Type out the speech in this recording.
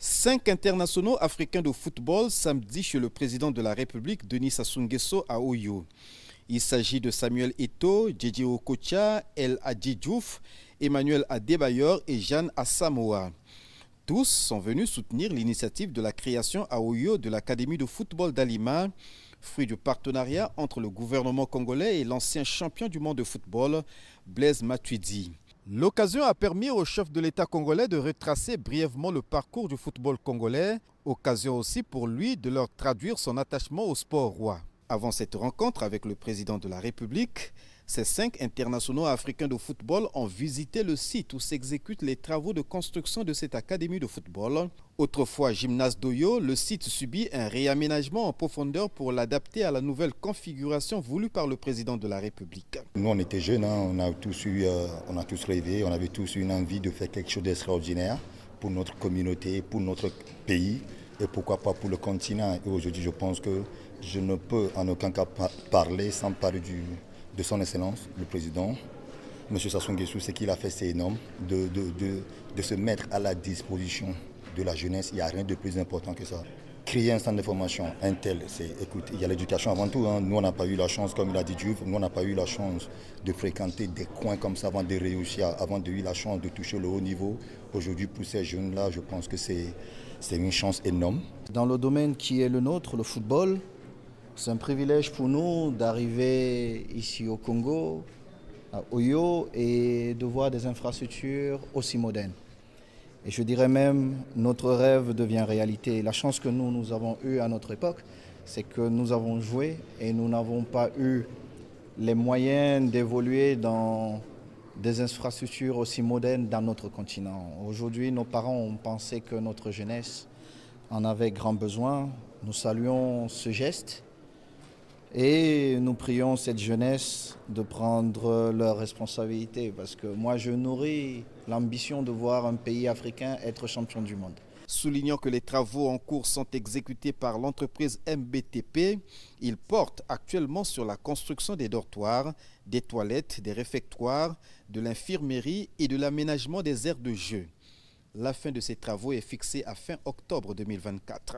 5 internationaux africains de football samedi chez le président de la République, Denis Sassou Nguesso, à Oyo. Il s'agit de Samuel Eto'o, Djedje Okocha, El Hadji Diouf, Emmanuel Adebayor et Jeanne Asamoah. Tous sont venus soutenir l'initiative de la création à Oyo de l'Académie de football d'Alima, fruit du partenariat entre le gouvernement congolais et l'ancien champion du monde de football, Blaise Matuidi. L'occasion a permis au chef de l'État congolais de retracer brièvement le parcours du football congolais, occasion aussi pour lui de leur traduire son attachement au sport roi. Avant cette rencontre avec le président de la République, ces 5 internationaux africains de football ont visité le site où s'exécutent les travaux de construction de cette académie de football. Autrefois gymnase d'Oyo, le site subit un réaménagement en profondeur pour l'adapter à la nouvelle configuration voulue par le président de la République. Nous, on était jeunes, on a tous rêvé, on avait tous une envie de faire quelque chose d'extraordinaire pour notre communauté, pour notre pays et pourquoi pas pour le continent. Et aujourd'hui, je pense que je ne peux en aucun cas parler sans parler de son excellence, le président, M. Sassou Nguesso. Ce qu'il a fait, c'est énorme, de se mettre à la disposition de la jeunesse. Il n'y a rien de plus important que ça. Créer un centre de formation, un tel, écoute, il y a l'éducation avant tout. Nous, on n'a pas eu la chance, comme il a dit Diouf, nous, on n'a pas eu la chance de fréquenter des coins comme ça avant de réussir, avant de eu la chance de toucher le haut niveau. Aujourd'hui, pour ces jeunes-là, je pense que c'est une chance énorme. Dans le domaine qui est le nôtre, le football, c'est un privilège pour nous d'arriver ici au Congo, à Oyo, et de voir des infrastructures aussi modernes. Et je dirais même, notre rêve devient réalité. La chance que nous avons eue à notre époque, c'est que nous avons joué et nous n'avons pas eu les moyens d'évoluer dans des infrastructures aussi modernes dans notre continent. Aujourd'hui, nos parents ont pensé que notre jeunesse en avait grand besoin. Nous saluons ce geste. Et nous prions cette jeunesse de prendre leurs responsabilités parce que moi je nourris l'ambition de voir un pays africain être champion du monde. Soulignant que les travaux en cours sont exécutés par l'entreprise MBTP, ils portent actuellement sur la construction des dortoirs, des toilettes, des réfectoires, de l'infirmerie et de l'aménagement des aires de jeu. La fin de ces travaux est fixée à fin octobre 2024.